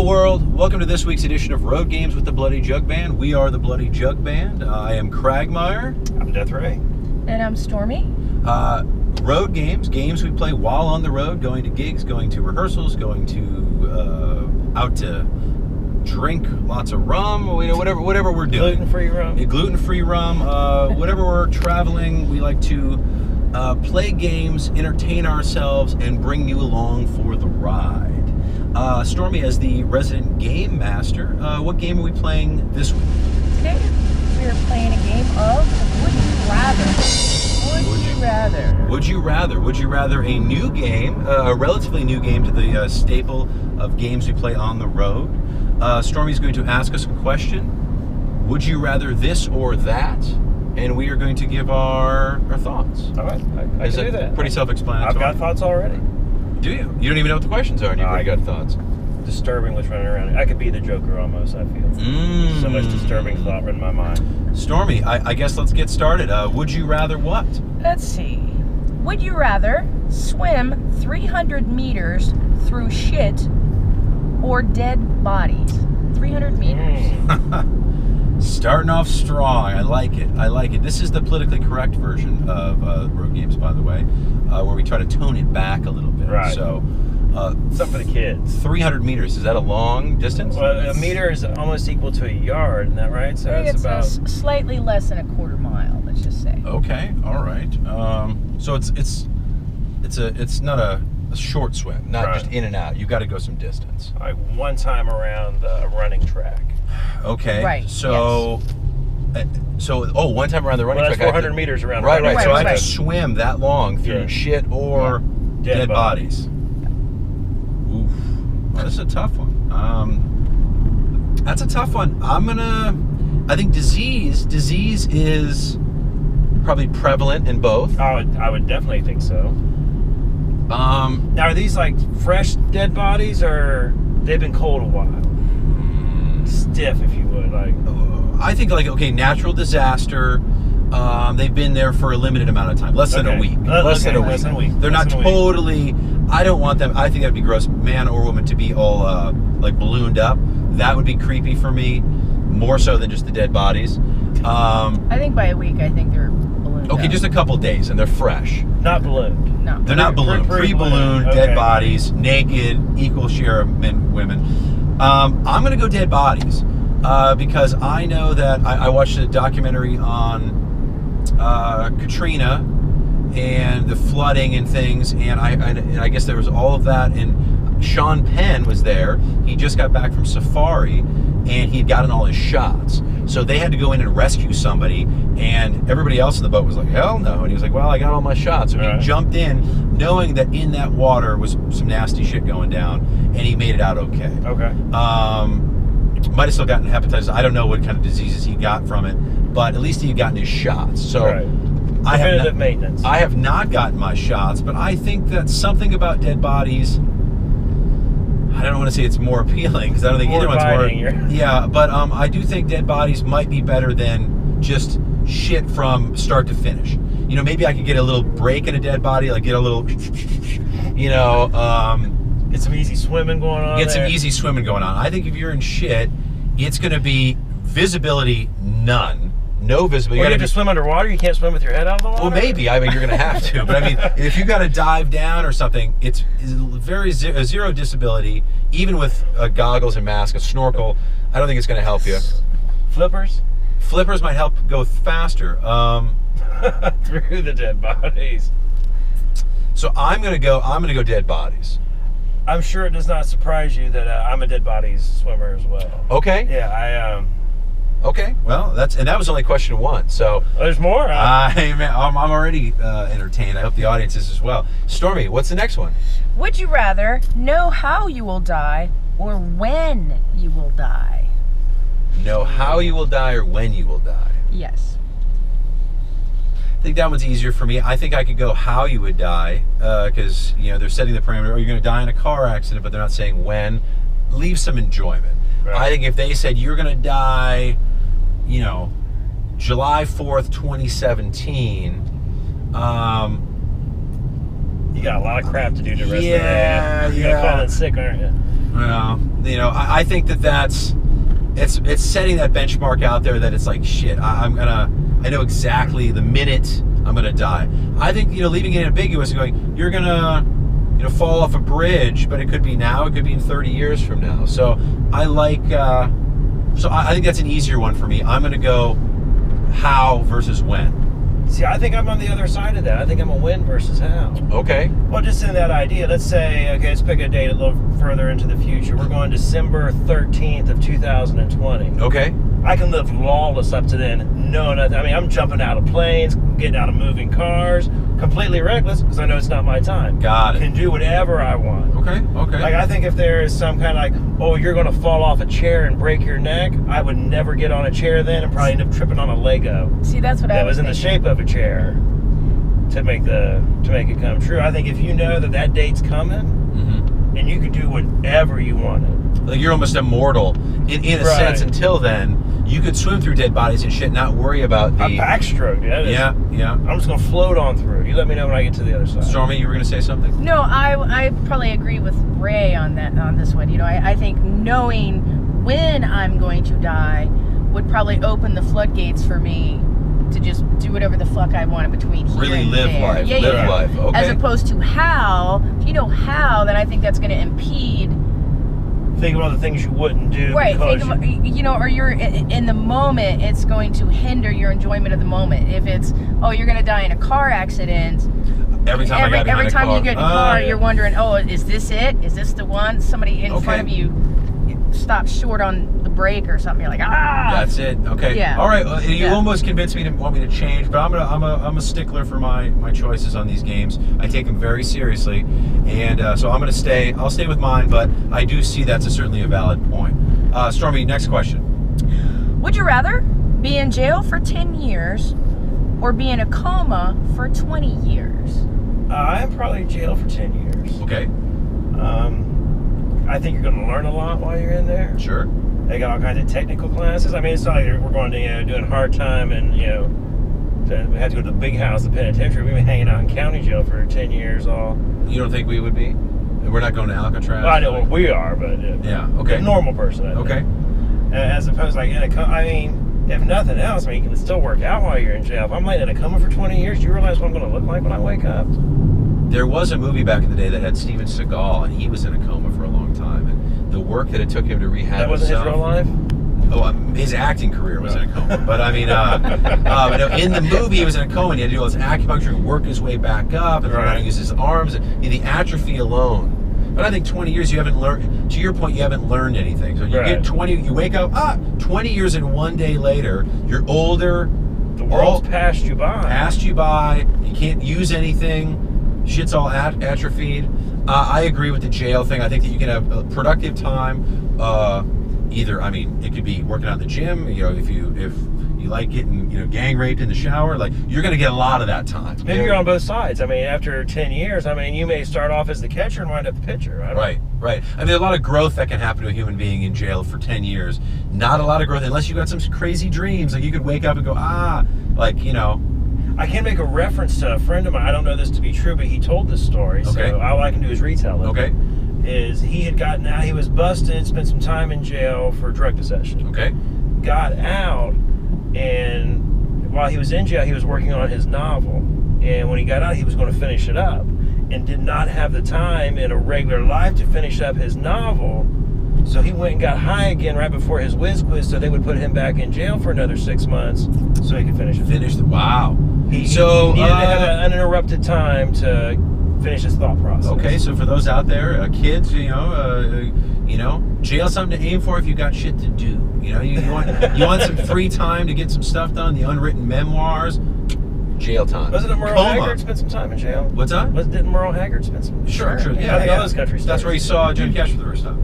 world, welcome to this week's edition of Road Games with the Bloody Jug Band. We are the Bloody Jug Band. I am Cragmire. I'm DeathRay. And I'm Stormy. Road games we play while on the road, going to gigs, going to rehearsals, going to out to drink lots of rum, whatever we're doing. Gluten-free rum. Gluten-free rum. Whatever we're traveling, we like to play games, entertain ourselves, and bring you along for the ride. Stormy, as the resident game master, what game are we playing this week? Today we are playing a game of Would You Rather. Would you rather a new game, a relatively new game to the staple of games we play on the road. Stormy's going to ask us a question. Would you rather this or that? And we are going to give our thoughts. All right, I can do that. Pretty self-explanatory. I've got thoughts already. Do you? You don't even know what the questions are, and you've already got thoughts. Disturbing what's running around. I could be the Joker almost, I feel. So much disturbing thought running my mind. Stormy, I guess let's get started. Would you rather what? Let's see. Would you rather swim 300 meters through shit or dead bodies? 300 meters. Starting off strong. I like it. This is the politically correct version of Road Games, by the way, where we try to tone it back a little bit. Right. So, something for the kids. 300 meters, is that a long distance? Well, a meter is almost equal to a yard, isn't that right? So it's about slightly less than a quarter mile, let's just say. Okay, all right. So it's not a short swim, not just in and out. You've got to go some distance. like one time around the running track. Okay. Right. So, one time around the running That's track. 400 meters around. Right. The running So I track. have to swim that long through shit or dead bodies. Oof. Well, this is a tough one. That's a tough one. I think disease is probably prevalent in both. I would definitely think so. Now, are these like fresh dead bodies, or they've been cold a while? Stiff, if you would. I think natural disaster. They've been there for a limited amount of time, less than a week. Less than a week. They're not totally. I don't want them. I think that'd be gross, man or woman, to be all ballooned up. That would be creepy for me, more so than just the dead bodies. I think by a week, I think they're ballooned Okay, up. just a couple days, and they're fresh. Not ballooned. No. They're not ballooned. Pre-ballooned, dead bodies, naked, equal share of men, women. I'm going to go dead bodies because I know that I watched a documentary on Katrina and the flooding and things, and I guess there was all of that, and Sean Penn was there. He just got back from safari, and he'd gotten all his shots. So they had to go in and rescue somebody, and everybody else in the boat was like, hell no. And he was like, well, I got all my shots. So he jumped in, knowing that in that water was some nasty shit going down, and he made it out okay. Okay. Might have still gotten hepatitis. I don't know what kind of diseases he got from it, but at least he had gotten his shots. So Preventative maintenance. I have not gotten my shots, but I think that something about dead bodies, I don't want to say it's more appealing, because I don't think either one's more. Yeah, but I do think dead bodies might be better than just shit from start to finish. Maybe I could get a little break in a dead body, like get a little, get some easy swimming going on. I think if you're in shit, it's going to be visibility none. No visibility. You have to swim underwater? You can't swim with your head out of the water? Well, maybe. I mean, you're going to have to. But I mean, if you got to dive down or something, it's very zero disability, even with goggles and mask, a snorkel. I don't think it's going to help you. Flippers? Flippers might help go faster. Through the dead bodies. So I'm going to go dead bodies. I'm sure it does not surprise you that I'm a dead bodies swimmer as well. Okay. Yeah, Okay, well, that was only question one, so... there's more? I'm already entertained. I hope the audience is as well. Stormy, what's the next one? Would you rather know how you will die or when you will die? Know how you will die or when you will die? Yes. I think that one's easier for me. I think I could go how you would die, because, they're setting the parameter. Are you going to die in a car accident, but they're not saying when. Leave some enjoyment. Right. I think if they said you're going to die, July 4th, 2017, you got a lot of crap to do the rest of the day. You're going to call in sick, aren't you? Well, you know, I think that's it's setting that benchmark out there that it's like, shit, I know exactly the minute I'm gonna die. I think, you know, leaving it ambiguous and going, you're gonna, you know, fall off a bridge, but it could be now, it could be in 30 years from now. So I like, I think that's an easier one for me. I'm gonna go how versus when. See, I think I'm on the other side of that. I think I'm a when versus how. Okay. Well, just in that idea, let's say, okay, let's pick a date a little further into the future. We're going December 13th of 2020. Okay. I can live lawless up to then. No, nothing. I mean, I'm jumping out of planes, getting out of moving cars, completely reckless because I know it's not my time. Got it. Can do whatever I want. Okay. Okay. Like, I think if there is some kind of like, oh, you're going to fall off a chair and break your neck, I would never get on a chair then and probably end up tripping on a Lego. See, that's what I was in the shape of a chair to make it come true. I think if you know that date's coming, and you can do whatever you wanted. Like, you're almost immortal in a sense. Until then, you could swim through dead bodies and shit, not worry about the backstroke. Yeah. I'm just gonna float on through. You let me know when I get to the other side. Stormy, you were gonna say something? No, I probably agree with Ray on this one. You know, I think knowing when I'm going to die would probably open the floodgates for me to just do whatever the fuck I want in between here really and live there. life. Yeah, live life. Okay. As opposed to how. If you know how, then I think that's going to impede. Think of all the things you wouldn't do. Right. Think of, you know, or you're in the moment. It's going to hinder your enjoyment of the moment. If it's, oh, you're going to die in a car accident. Every time you get in a car, you're wondering, oh, is this it? Is this the one? Somebody in front of you stops short on the brake or something. You're like, ah. That's it. Okay. Yeah. All right. You almost convinced me to want me to change, but I'm a stickler for my choices on these games. I take them very seriously, and so I'm gonna stay. I'll stay with mine, but I do see that's certainly a valid point. Stormy, next question. Would you rather be in jail for 10 years or be in a coma for 20 years? I'm probably in jail for 10 years. Okay. I think you're going to learn a lot while you're in there. Sure. They got all kinds of technical classes. I mean, it's not like we're going to, you know, doing hard time and, you know, we have to go to the big house, the penitentiary. We've been hanging out in county jail for 10 years all. You don't think we would be? We're not going to Alcatraz? Well, I know we are, but yeah, okay. A normal person, I think. Okay. As opposed to like in a coma, I mean, if nothing else, I mean, you can still work out while you're in jail. If I'm laying in a coma for 20 years, do you realize what I'm going to look like when I wake up? There was a movie back in the day that had Steven Seagal, and he was in a coma for a long time. And the work that it took him to rehab that wasn't himself, his real life? Oh, his acting career was in a coma. But I mean, in the movie, he was in a coma, and he had to do all this acupuncture and work his way back up and learn how to use his arms. And the atrophy alone. But I think 20 years, you haven't learned, to your point, you haven't learned anything. So you get 20, you wake up, 20 years and one day later, you're older. The world's passed you by. You can't use anything. Shit's all atrophied. I agree with the jail thing. I think that you can have a productive time. Either, I mean, it could be working out in the gym. You know, if you like getting, you know, gang raped in the shower, like, you're going to get a lot of that time. Maybe you're on both sides. I mean, after 10 years, I mean, you may start off as the catcher and wind up the pitcher. Right. I mean, there's a lot of growth that can happen to a human being in jail for 10 years. Not a lot of growth unless you got some crazy dreams. Like, you could wake up and go, like, you know. I can make a reference to a friend of mine. I don't know this to be true, but he told this story. Okay. So all I can do is retell it. Okay. Is he had gotten out, he was busted, spent some time in jail for drug possession. Okay. Got out, and while he was in jail, he was working on his novel. And when he got out, he was going to finish it up, and did not have the time in a regular life to finish up his novel. So he went and got high again right before his whiz quiz, so they would put him back in jail for another 6 months so he could finish it. Wow. He needed to have an uninterrupted time to finish his thought process. Okay, so for those out there, kids, you know, jail's something to aim for if you got shit to do. You know, you want some free time to get some stuff done, the unwritten memoirs. Jail time. Wasn't it Merle Haggard spent some time in jail? What's that? Didn't Merle Haggard spend some time? Sure. Yeah, I think all those countries. That's where he saw Johnny Cash for the first time.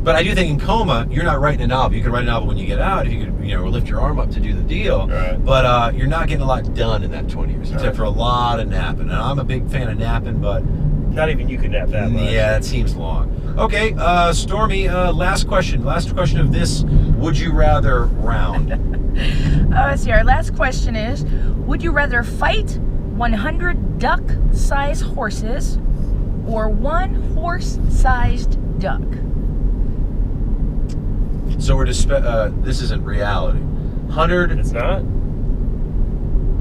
But I do think in coma, you're not writing a novel. You can write a novel when you get out, if you could, you know, lift your arm up to do the deal. Right. But you're not getting a lot done in that 20 years, except for a lot of napping. And I'm a big fan of napping, but not even you could nap that much. Yeah, that seems long. Okay, Stormy, last question. Last question of this Would You Rather round. Let's see, our last question is, would you rather fight 100 duck-sized horses or one horse-sized duck? So we're this isn't reality. 100 It's not?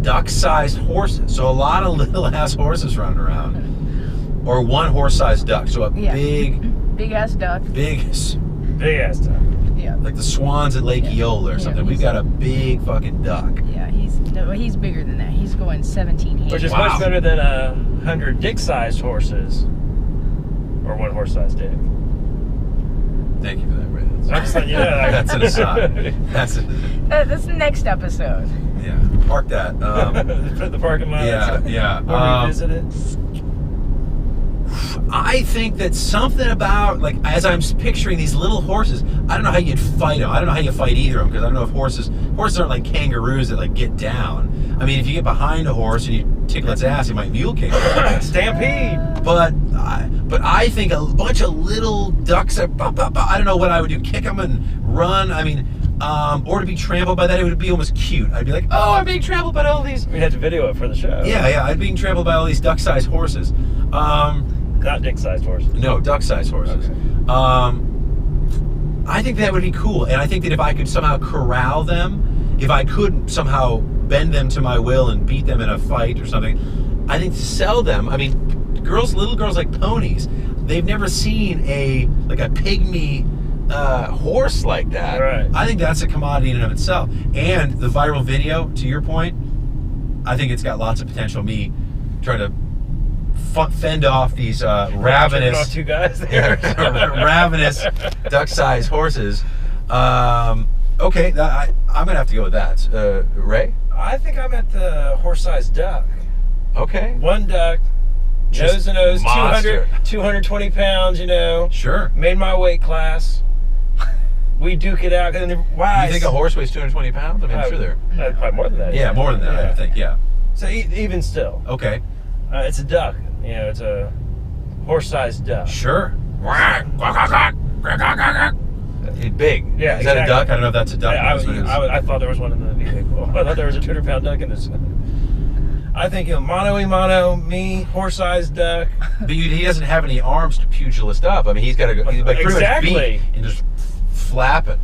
duck-sized horses. So a lot of little-ass horses running around. Or one horse-sized duck. So a big-ass duck. big, Big ass duck. Yeah. like the swans at Lake Eola or something. We've got a big fucking duck. Yeah, he's bigger than that. He's going 17 hands. Which is Wow. much better than 100 dick-sized horses. Or one horse-sized dick. Thank you for that, Ray. I'm just letting you know. That's an aside. That's That's the next episode. yeah. Park that. Put the parking lot. Yeah. We'll revisit it. I think that something about, like, as I'm picturing these little horses, I don't know how you'd fight them. I don't know how you fight either of them, because I don't know if horses aren't like kangaroos that, like, get down. I mean, if you get behind a horse and you tickle its ass, you might mule kick it. Stampede. But I think a bunch of little ducks, I don't know what I would do, kick them and run. I mean, or to be trampled by that, it would be almost cute. I'd be like, oh, I'm being trampled by all these. We had to video it for the show. Yeah, I'd be being trampled by all these duck-sized horses. Not dick-sized horses. No, duck-sized horses. Okay. I think that would be cool, and I think that if I could somehow corral them, if I could somehow bend them to my will and beat them in a fight or something, I think to sell them, I mean, little girls like ponies, they've never seen a pygmy horse like that. Right. I think that's a commodity in and of itself. And the viral video, to your point, I think it's got lots of potential. Me trying to fend off these ravenous, Off two guys there. ravenous duck-sized horses. Okay, I'm gonna have to go with that. Ray? I think I'm at the horse-sized duck. Okay. One duck, Just nose to nose, monster. 220 pounds, you know. Sure. Made my weight class. We duke it out. And why? You think a horse weighs 220 pounds? I mean, I'm sure they're... Probably more than that. Yeah, more than that, I think, yeah. So even still, Okay. it's a duck. You know, it's a horse-sized duck. Sure. It's big. Yeah, Is that a exactly. duck? I don't know if that's a duck. I thought there was one in the vehicle. I thought there was a 200-pound duck in this. I think mano a mano, me, horse-sized duck. But he doesn't have any arms to pugilist up. I mean, he's got to go. He's like pretty much beat and just flapping.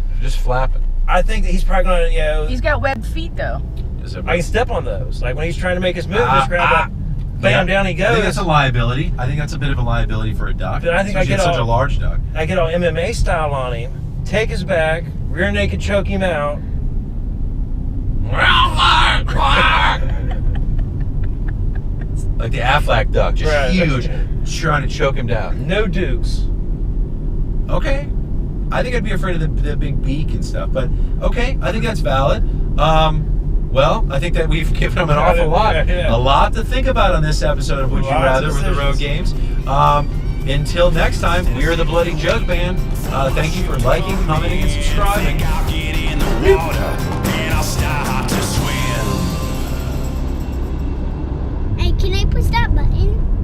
I think that he's probably going to, you know. He's got webbed feet though. I can step on those. Like when he's trying to make his move, just grab that, bam, down he goes. I think that's a liability. I think that's a bit of a liability for a duck. Then I think Especially such a large duck. I get all MMA style on him, take his back, rear naked choke him out. Like the Aflac duck, just Right. huge, trying to choke him down. No dukes. Okay. I think I'd be afraid of the big beak and stuff, but okay, I think that's valid. Well, I think that we've given them an awful lot. Yeah. A lot to think about on this episode of Would You Lots Rather of with the Road Games. Until next time, we're the Bloody Jug Band. Thank you for liking, commenting, and subscribing. I'll get in the water and I'll start to swim. Hey, can I push that button?